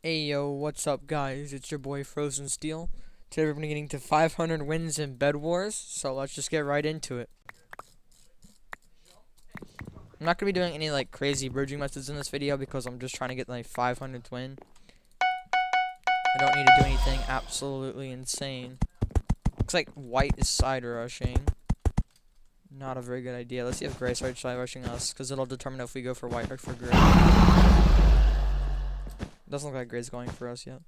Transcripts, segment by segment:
Hey yo, what's up guys? It's your boy Frozen Steel. Today we're gonna be getting to 500 wins in Bedwars, so let's just get right into it. I'm not gonna be doing any like crazy bridging methods in this video because I'm just trying to get like 500th win. I don't need to do anything absolutely insane. Looks like white is side rushing. Not a very good idea. Let's see if gray starts side rushing us, because it'll determine if we go for white or for gray. Doesn't look like gray's going for us yet.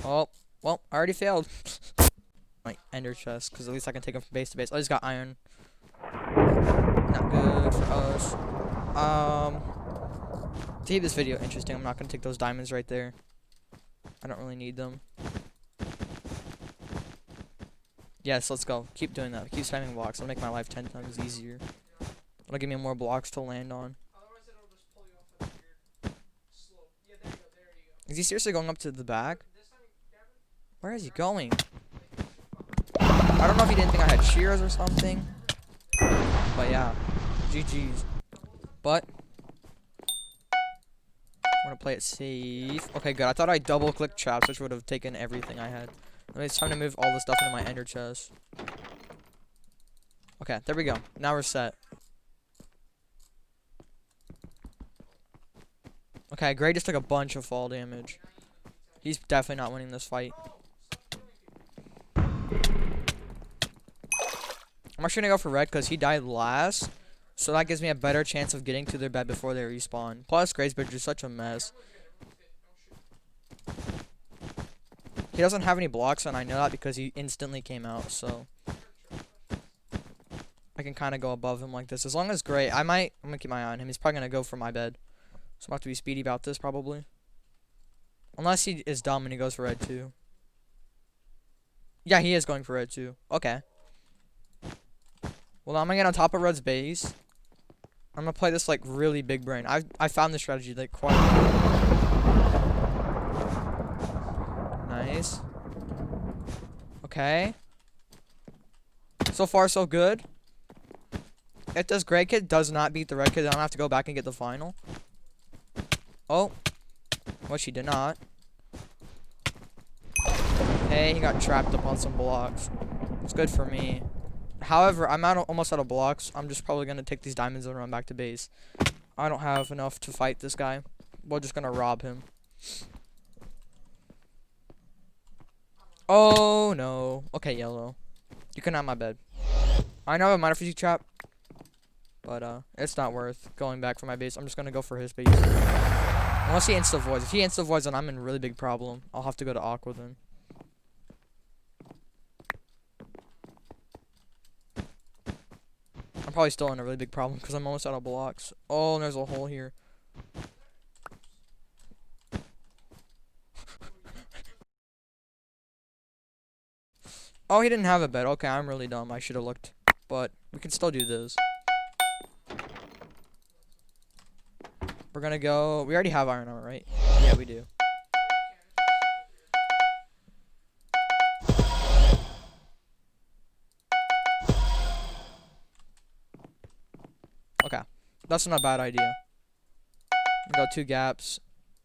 Oh, well, I already failed. My ender chest, because at least I can take them from base to base. I just got iron. Not good for us. To keep this video interesting, I'm not going to take those diamonds right there. I don't really need them. Yes, let's go. Keep doing that. Keep spamming blocks. It'll make my life 10 times easier. It'll give me more blocks to land on. Is he seriously going up to the back? Where is he going? I don't know if he didn't think I had shears or something. But yeah. GG's. But I'm gonna play it safe. Okay, good. I thought I double clicked traps, which would have taken everything I had. It's time to move all the stuff into my ender chest. Okay, there we go. Now we're set. Okay, Gray just took a bunch of fall damage. He's definitely not winning this fight. I'm actually gonna go for red because he died last. So that gives me a better chance of getting to their bed before they respawn. Plus, Gray's bridge is such a mess. He doesn't have any blocks, and I know that because he instantly came out, so I can kind of go above him like this. As long as Gray, I'm gonna keep my eye on him. He's probably gonna go for my bed. So I'm gonna have to be speedy about this, probably. Unless he is dumb and he goes for red too. Yeah, he is going for red too. Okay. Well, now I'm gonna get on top of red's base. I'm gonna play this like really big brain. I found this strategy like quite a lot. Nice. Okay. So far so good. If this gray kid does not beat the red kid, then I'm gonna have to go back and get the final. Oh. Well, she did not. Hey, he got trapped up on some blocks. It's good for me. However, I'm almost out of blocks. I'm just probably going to take these diamonds and run back to base. I don't have enough to fight this guy. We're just going to rob him. Oh, no. Okay, yellow. You can have my bed. I know I have a minor physique trap. But, it's not worth going back for my base. I'm just going to go for his base. Unless he insta-voids. If he insta-voids, then I'm in a really big problem. I'll have to go to Aqua then. I'm probably still in a really big problem because I'm almost out of blocks. Oh, and there's a hole here. Oh, he didn't have a bed. Okay, I'm really dumb. I should have looked. But we can still do this. We're gonna go. We already have iron armor, right? Yeah, we do. Okay, that's not a bad idea. We got 2 gaps.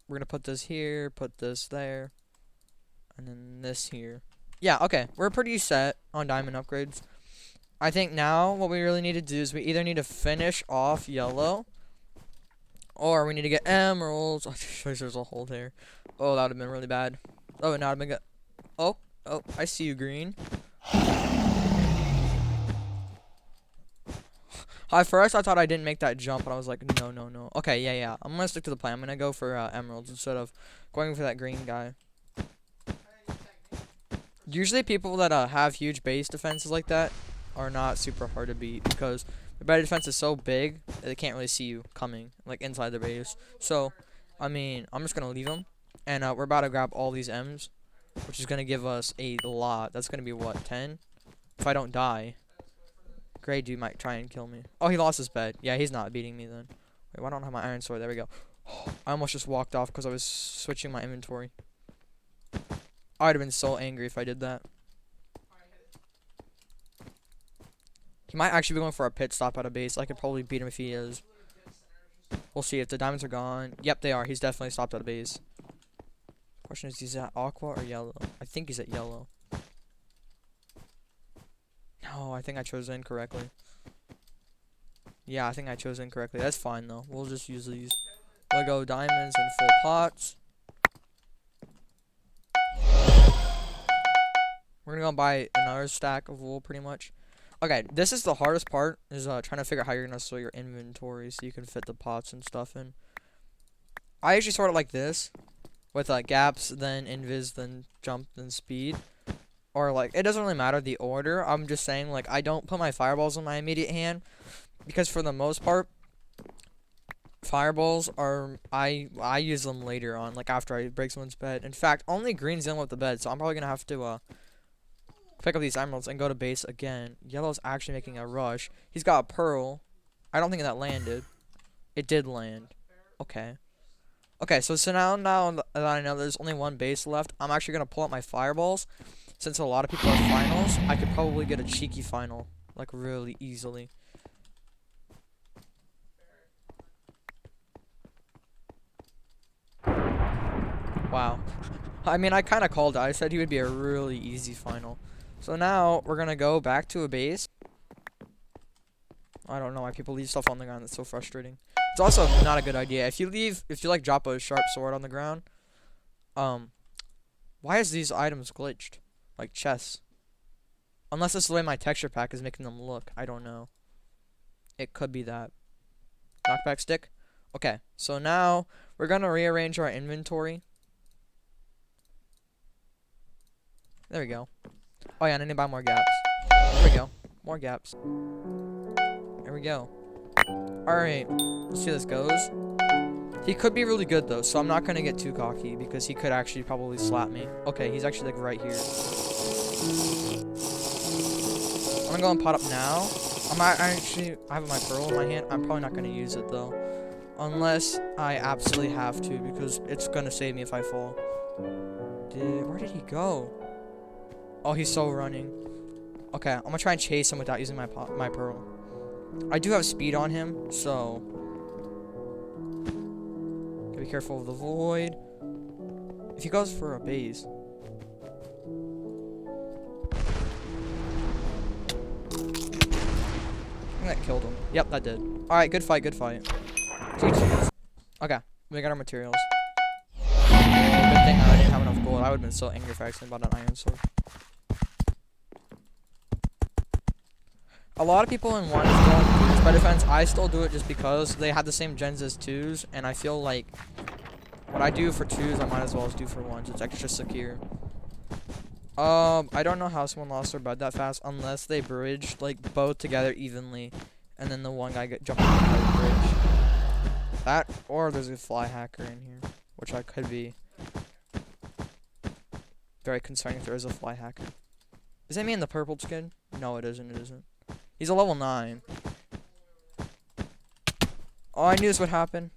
We're gonna put this here, put this there, and then this here. Yeah, okay, we're pretty set on diamond upgrades. I think now what we really need to do is we either need to finish off yellow, or we need to get emeralds. Oh, there's a hole there. Oh, that would have been really bad. Oh, now I've been good. Oh, I see you, green. At first, I thought I didn't make that jump, but I was like, no. Okay, yeah. I'm gonna stick to the plan. I'm gonna go for emeralds instead of going for that green guy. Usually, people that have huge base defenses like that are not super hard to beat because their base defense is so big that they can't really see you coming, like inside their base. So, I mean, I'm just gonna leave them, and we're about to grab all these M's, which is gonna give us a lot. That's gonna be what, 10? If I don't die. Gray dude might try and kill me. Oh, he lost his bed. Yeah, he's not beating me then. Wait, why don't I have my iron sword? There we go. I almost just walked off because I was switching my inventory. I would have been so angry if I did that. He might actually be going for a pit stop at a base. I could probably beat him if he is. We'll see if the diamonds are gone. Yep, they are. He's definitely stopped at a base. Question is, he's at aqua or yellow? I think he's at yellow. No, I think I chose incorrectly. Yeah, I think I chose incorrectly. That's fine though. We'll just use these Lego diamonds in full pots. We're gonna go buy another stack of wool pretty much. Okay, this is the hardest part, is trying to figure out how you're gonna store your inventory so you can fit the pots and stuff in. I usually sort it like this, with gaps, then invis, then jump, then speed. Or like, it doesn't really matter the order. I'm just saying, like, I don't put my fireballs in my immediate hand, because for the most part, fireballs are, I use them later on, like after I break someone's bed. In fact, only green's dealing with the bed, so I'm probably gonna have to pick up these emeralds and go to base again. Yellow's actually making a rush. He's got a pearl. I don't think that landed. It did land. Okay. Okay, so now that I know there's only one base left, I'm actually gonna pull out my fireballs. Since a lot of people are finals, I could probably get a cheeky final, like really easily. Wow. I mean, I kind of called it. I said he would be a really easy final. So now we're gonna go back to a base. I don't know why people leave stuff on the ground. That's so frustrating. It's also not a good idea. If you like drop a sharp sword on the ground, why is these items glitched? Like chests. Unless it's the way my texture pack is making them look. I don't know. It could be that. Knockback stick? Okay, so now we're gonna rearrange our inventory. There we go. Oh yeah, I need to buy more gaps. There we go. More gaps. There we go. Alright, let's see how this goes. He could be really good though, so I'm not gonna get too cocky because he could actually probably slap me. Okay, he's actually like right here. I'm gonna go and pot up now. I have my pearl in my hand. I'm probably not gonna use it though. Unless I absolutely have to, because it's gonna save me if I fall. Where did he go? Oh, he's so running. Okay, I'm gonna try and chase him without using my pearl. I do have speed on him, so gotta be careful of the void. If he goes for a base, I think that killed him. Yep, that did. All right, good fight, good fight. GG's. Okay, we got our materials. Good thing I didn't have enough gold. I would have been so angry if I accidentally bought an iron sword. A lot of people in 1 is going to 2s by defense. I still do it just because they have the same gens as 2s, and I feel like what I do for 2s, I might as well as do for 1s. It's extra secure. I don't know how someone lost their bed that fast unless they bridged like both together evenly, and then the one guy jumped on the bridge. That, or there's a fly hacker in here, which I could be very concerning if there is a fly hacker. Is that me in the purple skin? No, it isn't. It isn't. He's a level 9. Oh, I knew this would happen.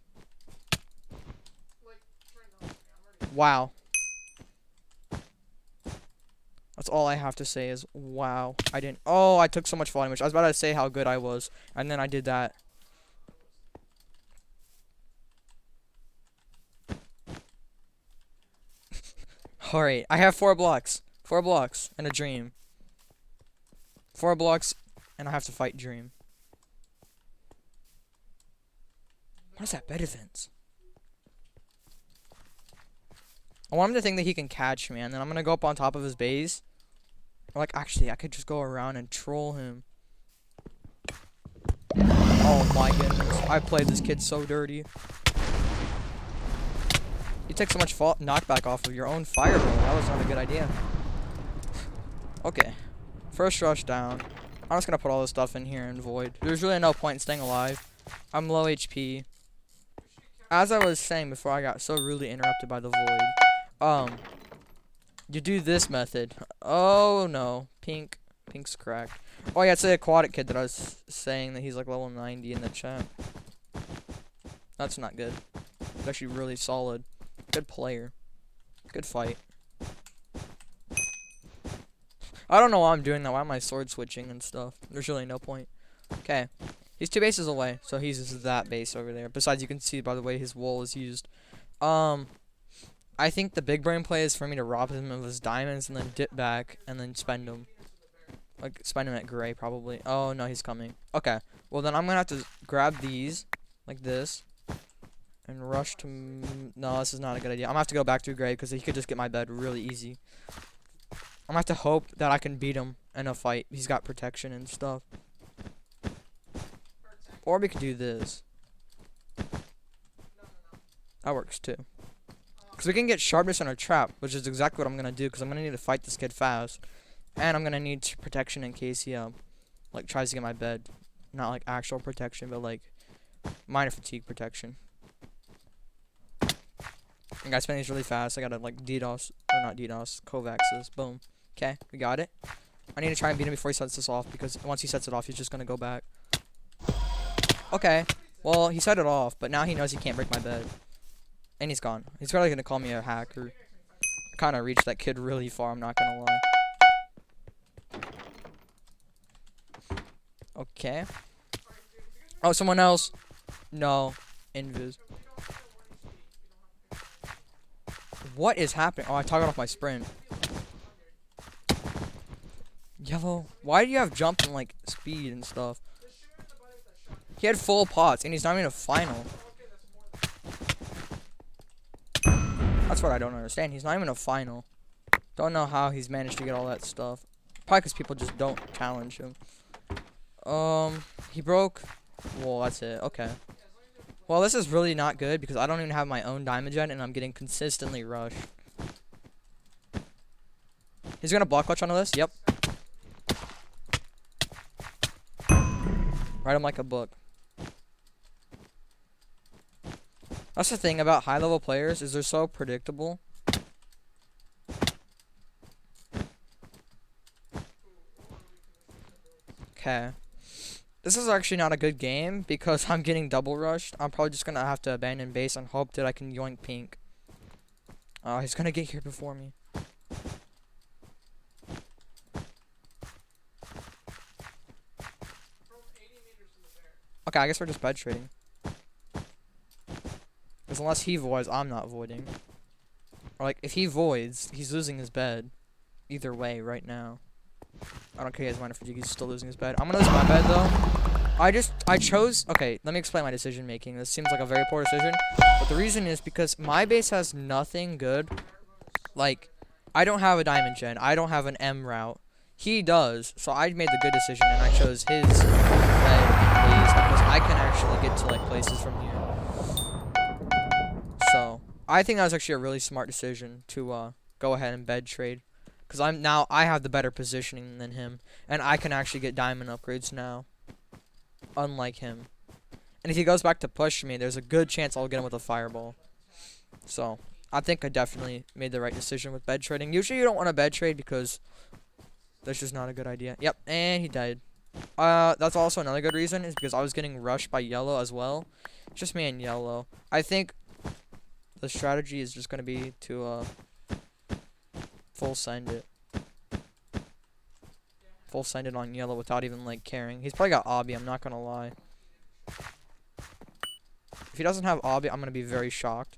Wow. That's all I have to say is wow. I didn't. Oh, I took so much fall damage. I was about to say how good I was, and then I did that. Alright, I have 4 blocks. 4 blocks and a dream. 4 blocks, and I have to fight Dream. What is that bed defense? I want him to think that he can catch me, and then I'm gonna go up on top of his base. Or like, actually, I could just go around and troll him. Oh my goodness, I played this kid so dirty. You take so much knockback off of your own fireball. That was not a good idea. Okay, first rush down. I'm just gonna put all this stuff in here and void. There's really no point in staying alive. I'm low HP. As I was saying before I got so rudely interrupted by the void, you do this method. Oh no, pink's cracked. Oh yeah, it's the aquatic kid that I was saying that he's like level 90 in the chat. That's not good. He's actually really solid. Good player. Good fight. I don't know why I'm doing that. Why am I sword switching and stuff? There's really no point. Okay. He's 2 bases away, so he's just that base over there. Besides, you can see by the way his wool is used. I think the big brain play is for me to rob him of his diamonds and then dip back and then spend them. Like, spend him at gray, probably. Oh, no, he's coming. Okay. Well, then I'm going to have to grab these, like this, and rush to... No, this is not a good idea. I'm going to have to go back to gray because he could just get my bed really easy. I'm going to have to hope that I can beat him in a fight. He's got protection and stuff. Or we could do this. That works, too. Because we can get sharpness on our trap, which is exactly what I'm going to do because I'm going to need to fight this kid fast. And I'm going to need protection in case he, like, tries to get my bed. Not, like, actual protection, but, like, minor fatigue protection. And guys, spend these really fast. I got to, like, DDoS, or not DDoS, Kovaxes. Boom. Okay, we got it. I need to try and beat him before he sets this off because once he sets it off, he's just going to go back. Okay. Well, he set it off, but now he knows he can't break my bed. And he's gone. He's probably going to call me a hacker. I kind of reached that kid really far, I'm not going to lie. Okay. Oh, someone else. No. Invis. What is happening? Oh, I toggled off my sprint. Yellow. Why do you have jump and, like, speed and stuff? He had full pots, and he's not even a final. That's what I don't understand. He's not even a final. Don't know how he's managed to get all that stuff. Probably because people just don't challenge him. He broke. Well, that's it. Okay. Well, this is really not good because I don't even have my own diamond yet, and I'm getting consistently rushed. He's gonna block clutch onto this. Yep. Write him like a book. That's the thing about high-level players is they're so predictable. Okay. This is actually not a good game because I'm getting double rushed. I'm probably just going to have to abandon base and hope that I can yoink pink. Oh, he's going to get here before me. Okay, I guess we're just bed trading. Because unless he voids, I'm not voiding. Or like, if he voids, he's losing his bed. Either way, right now. I don't care, he has minor fatigue, he's still losing his bed. I'm gonna lose my bed, though. I chose... Okay, let me explain my decision making. This seems like a very poor decision. But the reason is because my base has nothing good. Like, I don't have a diamond gen. I don't have an M route. He does. So I made the good decision, and I chose his bed and base because I can actually get to, like, places from here. So, I think that was actually a really smart decision to go ahead and bed trade. Because I have the better positioning than him. And I can actually get diamond upgrades now. Unlike him. And if he goes back to push me, there's a good chance I'll get him with a fireball. So, I think I definitely made the right decision with bed trading. Usually you don't want to bed trade because that's just not a good idea. Yep, and he died. That's also another good reason is because I was getting rushed by yellow as well. Just me and yellow. I think the strategy is just going to be to full send it. Full send it on yellow without even like caring. He's probably got obby, I'm not gonna lie. If he doesn't have obby, I'm gonna be very shocked.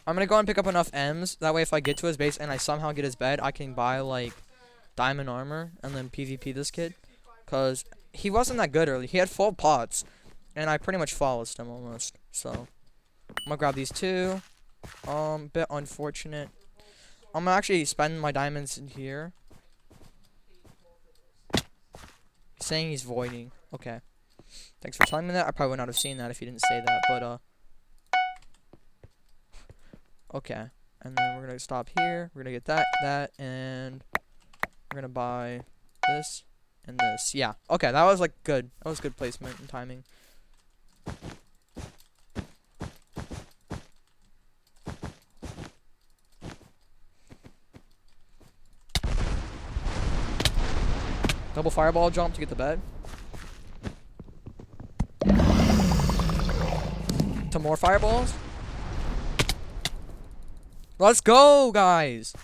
I'm gonna go and pick up enough M's. That way if I get to his base and I somehow get his bed, I can buy like diamond armor and then PvP this kid. Cause he wasn't that good early. He had full pots. And I pretty much followed him almost. So I'm gonna grab these two. Bit unfortunate. I'm gonna actually spend my diamonds in here. He's saying he's voiding. Okay. Thanks for telling me that. I probably would not have seen that if you didn't say that, but okay. And then we're gonna stop here. We're gonna get that, and we're gonna buy this and this. Yeah. Okay, that was like good. That was good placement and timing. Double fireball jump to get the bed. To more fireballs. Let's go, guys.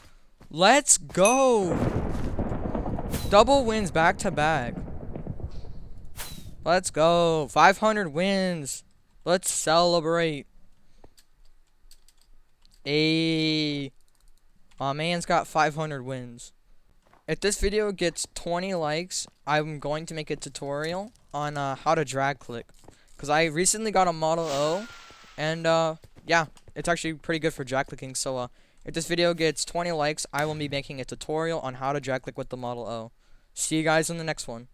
Let's go. Double wins back to back. Let's go. 500 wins. Let's celebrate. Ayy. My man's got 500 wins. If this video gets 20 likes, I'm going to make a tutorial on how to drag click. Because I recently got a Model O. And yeah, it's actually pretty good for drag clicking. So if this video gets 20 likes, I will be making a tutorial on how to drag click with the Model O. See you guys in the next one.